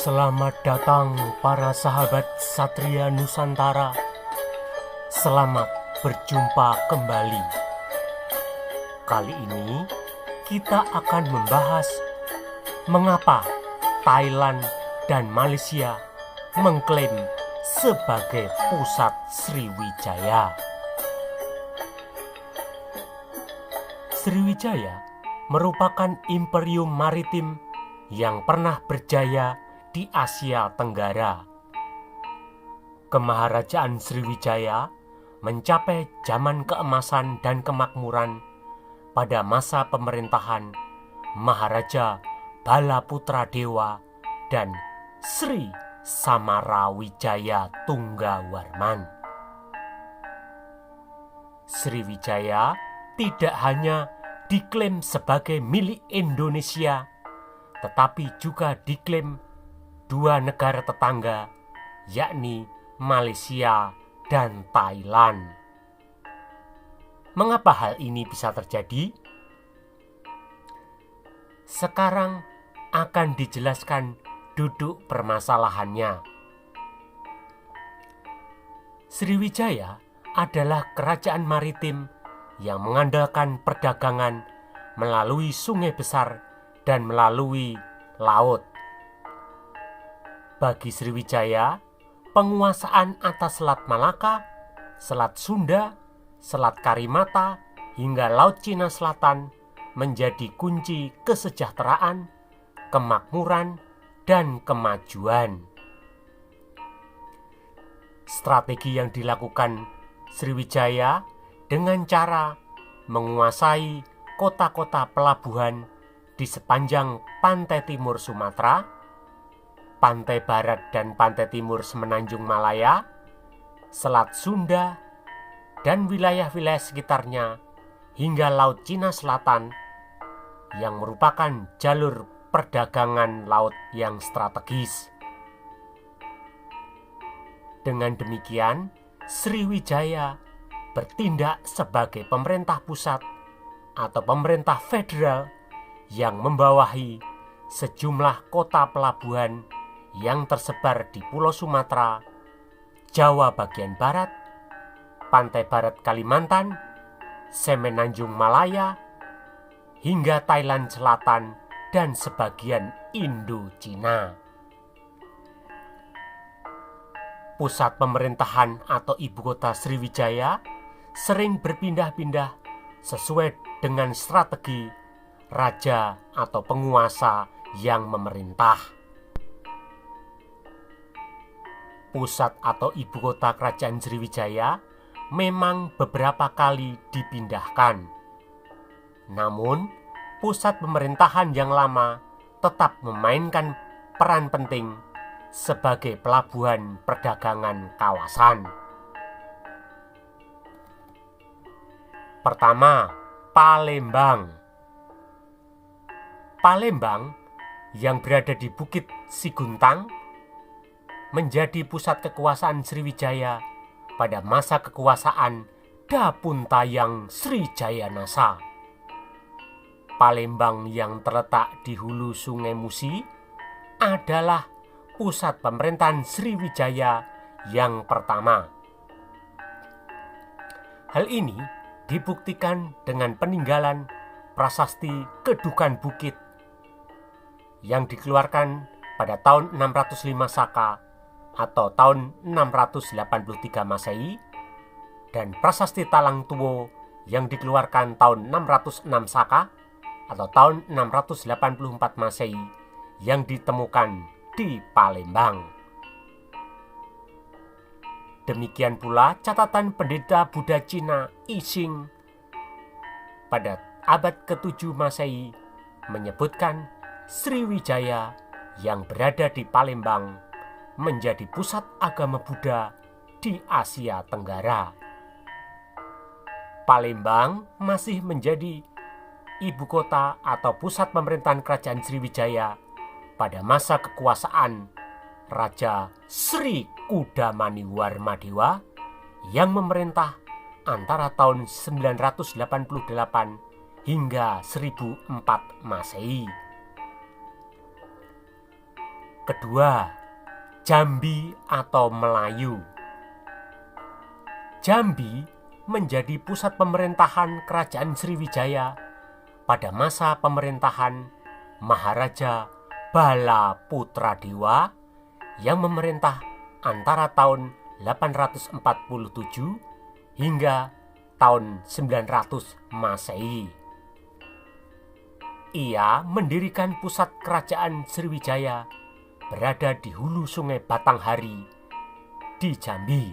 Selamat datang para sahabat Satria Nusantara. Selamat berjumpa kembali. Kali ini kita akan membahas mengapa Thailand dan Malaysia mengklaim sebagai pusat Sriwijaya. Sriwijaya merupakan imperium maritim yang pernah berjaya di Asia Tenggara. Kemaharajaan Sriwijaya mencapai zaman keemasan dan kemakmuran pada masa pemerintahan Maharaja Balaputradewa dan Sri Samarawijaya Tunggawarman. Sriwijaya tidak hanya diklaim sebagai milik Indonesia, tetapi juga diklaim dua negara tetangga, yakni Malaysia dan Thailand. Mengapa hal ini bisa terjadi? Sekarang akan dijelaskan duduk permasalahannya. Sriwijaya adalah kerajaan maritim yang mengandalkan perdagangan melalui sungai besar dan melalui laut. Bagi Sriwijaya, penguasaan atas Selat Malaka, Selat Sunda, Selat Karimata, hingga Laut Cina Selatan menjadi kunci kesejahteraan, kemakmuran, dan kemajuan. Strategi yang dilakukan Sriwijaya dengan cara menguasai kota-kota pelabuhan di sepanjang pantai timur Sumatera, pantai barat dan pantai timur Semenanjung Malaya, Selat Sunda, dan wilayah-wilayah sekitarnya hingga Laut Cina Selatan yang merupakan jalur perdagangan laut yang strategis. Dengan demikian, Sriwijaya bertindak sebagai pemerintah pusat atau pemerintah federal yang membawahi sejumlah kota pelabuhan yang tersebar di Pulau Sumatera, Jawa bagian barat, pantai barat Kalimantan, Semenanjung Malaya, hingga Thailand Selatan dan sebagian Indochina. Pusat pemerintahan atau ibu kota Sriwijaya sering berpindah-pindah sesuai dengan strategi raja atau penguasa yang memerintah. Pusat atau ibu kota kerajaan Sriwijaya memang beberapa kali dipindahkan. Namun, pusat pemerintahan yang lama tetap memainkan peran penting sebagai pelabuhan perdagangan kawasan. Pertama, Palembang. Palembang yang berada di Bukit Siguntang menjadi pusat kekuasaan Sriwijaya pada masa kekuasaan Dapuntayang Srijayanasa. Palembang yang terletak di hulu Sungai Musi adalah pusat pemerintahan Sriwijaya yang pertama. Hal ini dibuktikan dengan peninggalan prasasti Kedukan Bukit yang dikeluarkan pada tahun 605 Saka atau tahun 683 Masehi, dan prasasti Talang Tuwo yang dikeluarkan tahun 606 Saka atau tahun 684 Masehi yang ditemukan di Palembang. Demikian pula catatan pendeta Buddha Cina I Ching pada abad ke-7 Masehi menyebutkan Sriwijaya yang berada di Palembang menjadi pusat agama Buddha di Asia Tenggara. Palembang masih menjadi ibu kota atau pusat pemerintahan kerajaan Sriwijaya pada masa kekuasaan Raja Sri Kudamaniwarmadewa yang memerintah antara tahun 988 hingga 1004 Masehi. Kedua, Jambi atau Melayu. Jambi menjadi pusat pemerintahan Kerajaan Sriwijaya pada masa pemerintahan Maharaja Bala Putradewa yang memerintah antara tahun 847 hingga tahun 900 Masehi. Ia mendirikan pusat kerajaan Sriwijaya berada di hulu Sungai Batanghari di Jambi.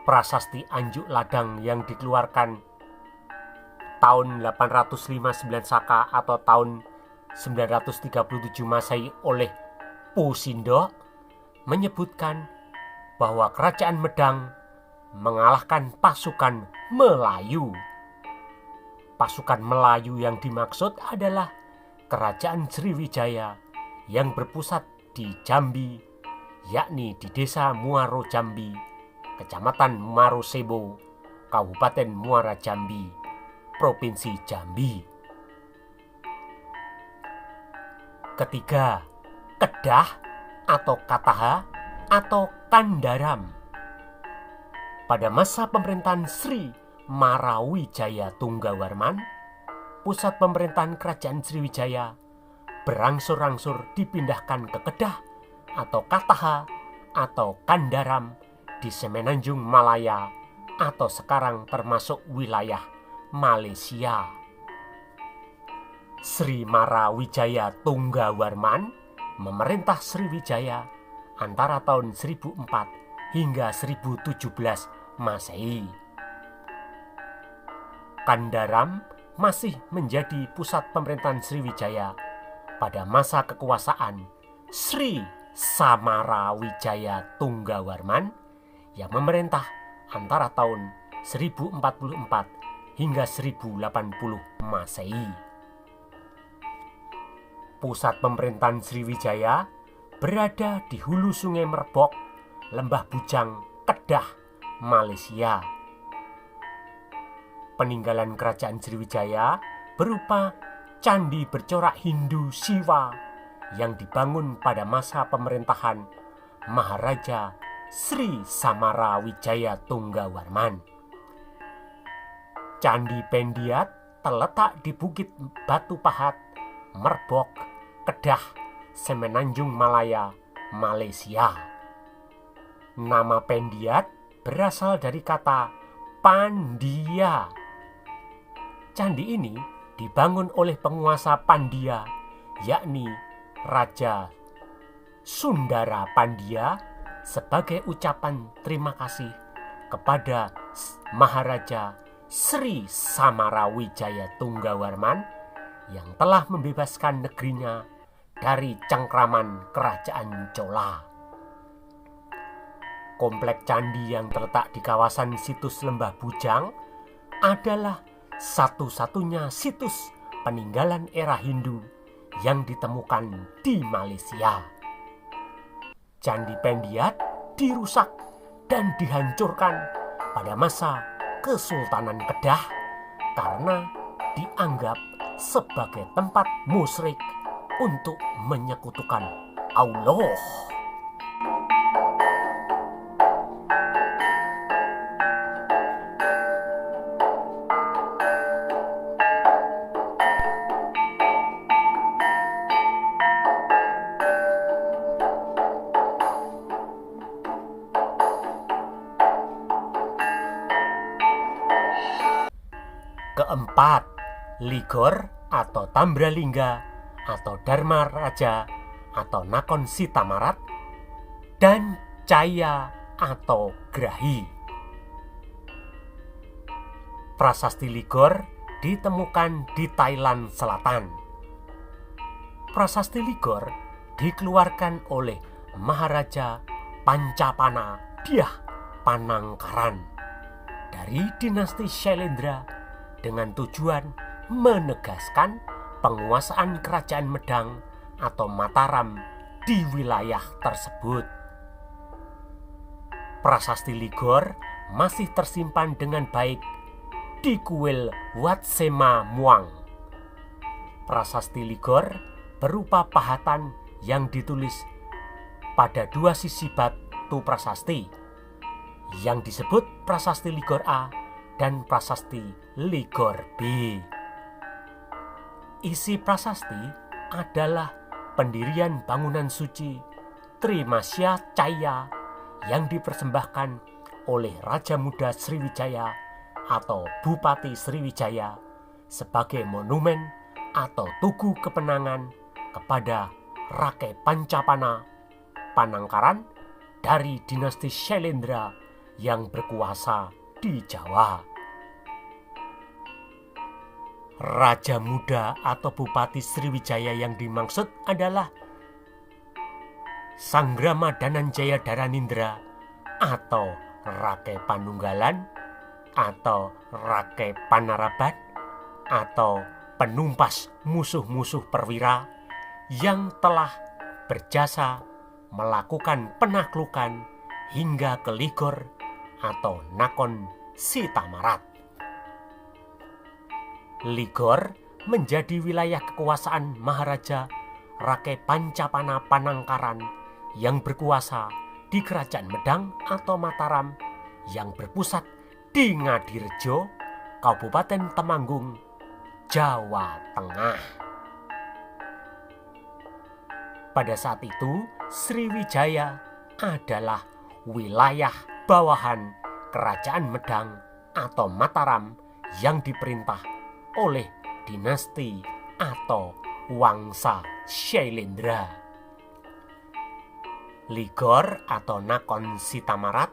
Prasasti Anjuk Ladang yang dikeluarkan tahun 859 Saka atau tahun 937 Masehi oleh Pusindo menyebutkan bahwa Kerajaan Medang mengalahkan pasukan Melayu. Pasukan Melayu yang dimaksud adalah Kerajaan Sriwijaya yang berpusat di Jambi, yakni di Desa Muaro Jambi, Kecamatan Muaro Sebo, Kabupaten Muara Jambi, Provinsi Jambi. Ketiga, Kedah atau Kataha atau Kandaram. Pada masa pemerintahan Sri Marawijaya Tunggawarman, pusat pemerintahan Kerajaan Sriwijaya berangsur-angsur dipindahkan ke Kedah atau Kataha atau Kandaram di Semenanjung Malaya atau sekarang termasuk wilayah Malaysia. Sri Marawijaya Tunggawarman memerintah Sriwijaya antara tahun 1004 hingga 1017 Masehi. Kandaram masih menjadi pusat pemerintahan Sriwijaya pada masa kekuasaan Sri Samarawijaya Tunggawarman yang memerintah antara tahun 1044 hingga 1080 Masehi. Pusat pemerintahan Sriwijaya berada di hulu Sungai Merbok, Lembah Bujang, Kedah, Malaysia. Peninggalan Kerajaan Sriwijaya berupa candi bercorak Hindu Siwa yang dibangun pada masa pemerintahan Maharaja Sri Samarawijaya Tunggawarman. Candi Pendiat terletak di Bukit Batu Pahat, Merbok, Kedah, Semenanjung Malaya, Malaysia. Nama Pendiat berasal dari kata Pandya. Candi ini dibangun oleh penguasa Pandya, yakni Raja Sundara Pandya, sebagai ucapan terima kasih kepada Maharaja Sri Samarawijaya Tunggawarman yang telah membebaskan negerinya dari cengkraman Kerajaan Chola. Komplek candi yang terletak di kawasan situs Lembah Bujang adalah satu-satunya situs peninggalan era Hindu yang ditemukan di Malaysia. Candi Pendiat dirusak dan dihancurkan pada masa Kesultanan Kedah karena dianggap sebagai tempat musyrik untuk menyekutukan Allah. Keempat, Ligor atau Tambralingga atau Dharma Raja atau Nakon Sitamarat, dan Caya atau Grahi. Prasasti Ligor ditemukan di Thailand Selatan. Prasasti Ligor dikeluarkan oleh Maharaja Pancapana Dyah Panangkaran dari dinasti Shailendra dengan tujuan menegaskan penguasaan Kerajaan Medang atau Mataram di wilayah tersebut. Prasasti Ligor masih tersimpan dengan baik di kuil Wat Sema Muang. Prasasti Ligor berupa pahatan yang ditulis pada dua sisi batu prasasti yang disebut prasasti Ligor A dan prasasti Ligor B. Isi prasasti adalah pendirian bangunan suci Trimasya Caya yang dipersembahkan oleh Raja Muda Sriwijaya atau Bupati Sriwijaya sebagai monumen atau tugu kemenangan kepada Rakai Pancapana Panangkaran dari dinasti Syailendra yang berkuasa di Jawa. Raja Muda atau Bupati Sriwijaya yang dimaksud adalah Sanggrama Dananjaya Dharanindra atau Rakai Panunggalan atau Rakai Panarabat atau penumpas musuh-musuh perwira yang telah berjasa melakukan penaklukan hingga ke Ligor atau Nakhon Sitamarat. Ligor menjadi wilayah kekuasaan Maharaja Rakai Pancapana Panangkaran yang berkuasa di Kerajaan Medang atau Mataram yang berpusat di Ngadirejo, Kabupaten Temanggung, Jawa Tengah. Pada saat itu, Sriwijaya adalah wilayah bawahan Kerajaan Medang atau Mataram yang diperintah oleh dinasti atau Wangsa Syailendra. Ligor atau Nakhon Sitamarat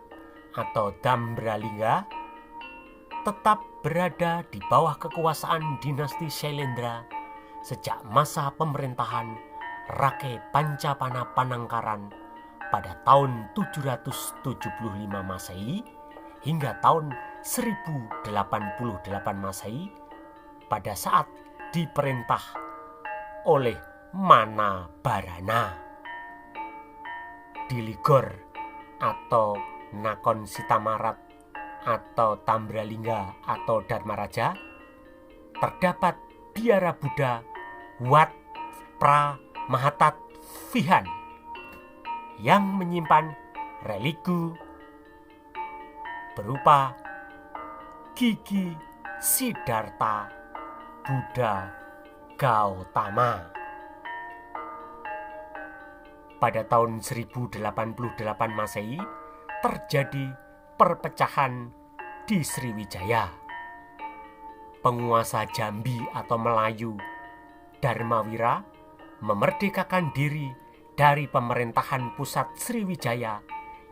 atau Dambralingga tetap berada di bawah kekuasaan dinasti Syailendra sejak masa pemerintahan Rakai Pancapana Panangkaran pada tahun 775 Masehi hingga tahun 1088 Masehi pada saat diperintah oleh Manabarana. Di Ligor atau Nakhon Sitamarat atau Tambralingga atau Dharmaraja terdapat biara Buddha Wat Pra Mahatat Vihan yang menyimpan religi berupa gigi Siddhartha Buddha Gautama. Pada tahun 1088 Masehi terjadi perpecahan di Sriwijaya. Penguasa Jambi atau Melayu Dharmawira memerdekakan diri dari pemerintahan pusat Sriwijaya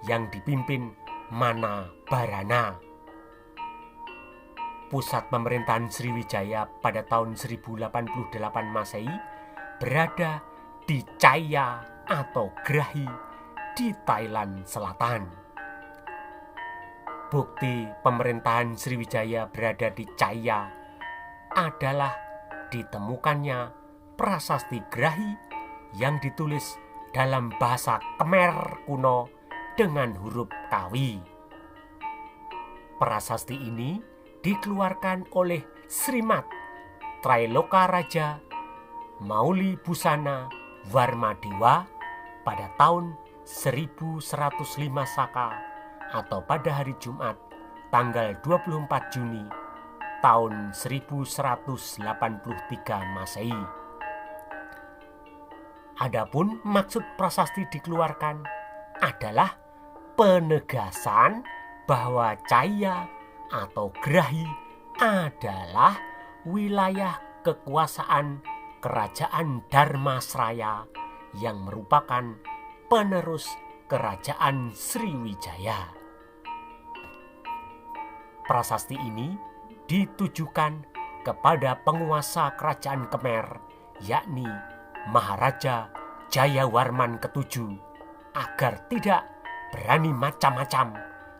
yang dipimpin Manabarana. Pusat pemerintahan Sriwijaya pada tahun 1088 Masehi berada di Caya atau Grahi di Thailand Selatan. Bukti pemerintahan Sriwijaya berada di Caya adalah ditemukannya prasasti Grahi yang ditulis dalam bahasa Khmer kuno dengan huruf Kawi. Prasasti ini dikeluarkan oleh Srimat Trailoka Raja Mauli Busana Warmadewa pada tahun 1105 Saka atau pada hari Jumat tanggal 24 Juni tahun 1183 Masehi. Adapun maksud prasasti dikeluarkan adalah penegasan bahwa Caya atau Grahi adalah wilayah kekuasaan Kerajaan Dharmasraya yang merupakan penerus Kerajaan Sriwijaya. Prasasti ini ditujukan kepada penguasa Kerajaan Khmer, yakni Maharaja Jayawarman ke-7, agar tidak berani macam-macam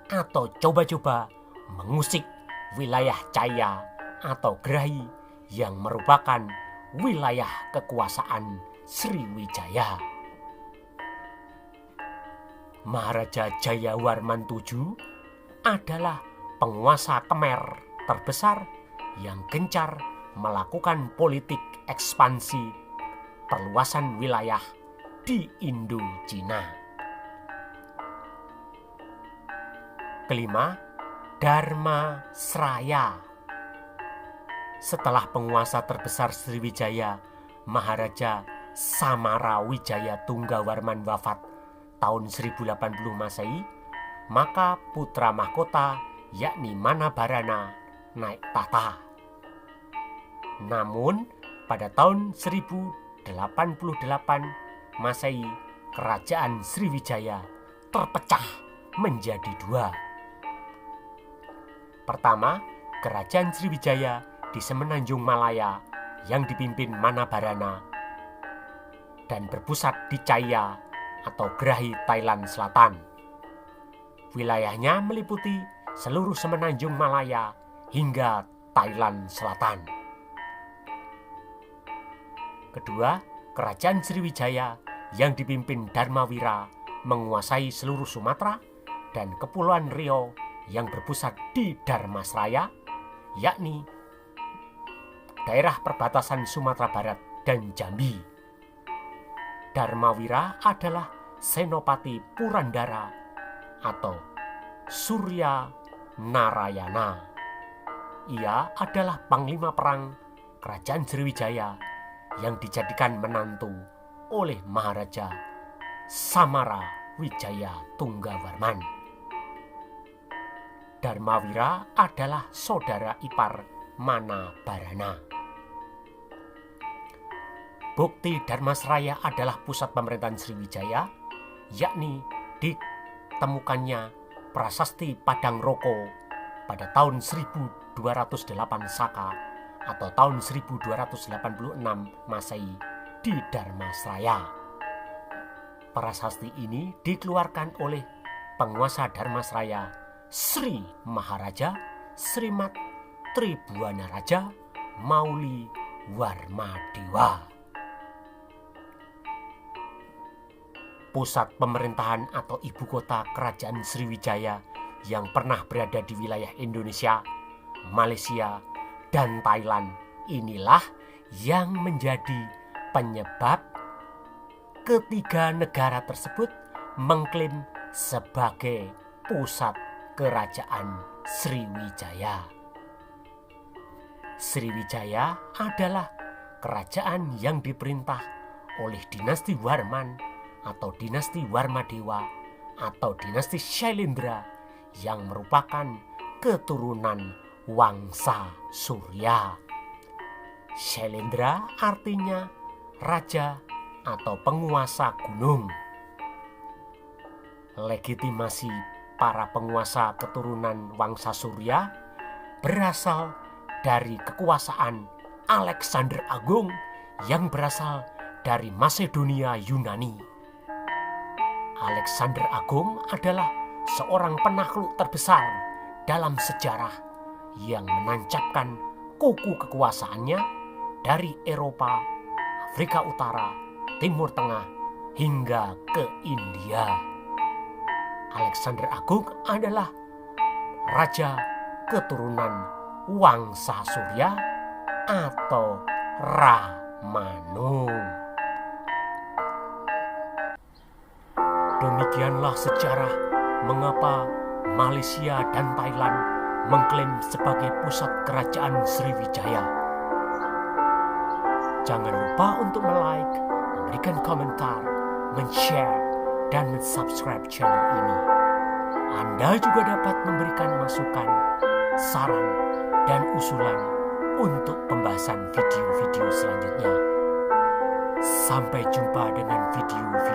atau coba-coba mengusik wilayah Caya atau Grahi yang merupakan wilayah kekuasaan Sriwijaya. Maharaja Jayawarman VII adalah penguasa Khmer terbesar yang gencar melakukan politik ekspansi perluasan wilayah di Indochina. Kelima, Dharmasraya. Setelah penguasa terbesar Sriwijaya, Maharaja Samarawijaya Tunggawarman wafat tahun 1080 Masehi, maka putra mahkota yakni Manabarana naik tahta. Namun pada tahun 1088 Masehi, kerajaan Sriwijaya terpecah menjadi dua. Pertama, kerajaan Sriwijaya di Semenanjung Malaya yang dipimpin Manabarana dan berpusat di Chaiya atau Grahi Thailand Selatan. Wilayahnya meliputi seluruh Semenanjung Malaya hingga Thailand Selatan. Kedua, kerajaan Sriwijaya yang dipimpin Dharmawira menguasai seluruh Sumatera dan Kepulauan Riau yang berpusat di Dharmasraya, yakni daerah perbatasan Sumatera Barat dan Jambi. Dharmawira adalah Senopati Purandara atau Surya Narayana. Ia adalah panglima perang kerajaan Sriwijaya yang dijadikan menantu oleh Maharaja Samarawijaya Tunggawarman. Dharmawira adalah saudara ipar Manabarana. Bukti Dharmasraya adalah pusat pemerintahan Sriwijaya, yakni ditemukannya prasasti Padang Roko pada tahun 1208 Saka atau tahun 1286 Masehi di Dharmasraya. Prasasti ini dikeluarkan oleh penguasa Dharmasraya Sri Maharaja Srimat Tribhuwana Raja Mauli Warmadewa. Pusat pemerintahan atau ibu kota kerajaan Sriwijaya yang pernah berada di wilayah Indonesia, Malaysia, dan Thailand inilah yang menjadi penyebab ketiga negara tersebut mengklaim sebagai pusat kerajaan Sriwijaya. Sriwijaya adalah kerajaan yang diperintah oleh dinasti Warman atau dinasti Warmadewa atau dinasti Shailendra yang merupakan keturunan Wangsa Surya. Shailendra artinya raja atau penguasa gunung. Legitimasi para penguasa keturunan Wangsa Surya berasal dari kekuasaan Alexander Agung yang berasal dari Masedonia Yunani. Alexander Agung adalah seorang penakluk terbesar dalam sejarah yang menancapkan kuku kekuasaannya dari Eropa, Afrika Utara, Timur Tengah, hingga ke India. Alexander Agung adalah raja keturunan Wangsa Surya atau Ramanu. Demikianlah sejarah mengapa Malaysia dan Thailand mengklaim sebagai pusat kerajaan Sriwijaya. Jangan lupa untuk like, memberikan komentar, men-share, dan men-subscribe channel ini. Anda juga dapat memberikan masukan, saran, dan usulan untuk pembahasan video-video selanjutnya. Sampai jumpa dengan video-video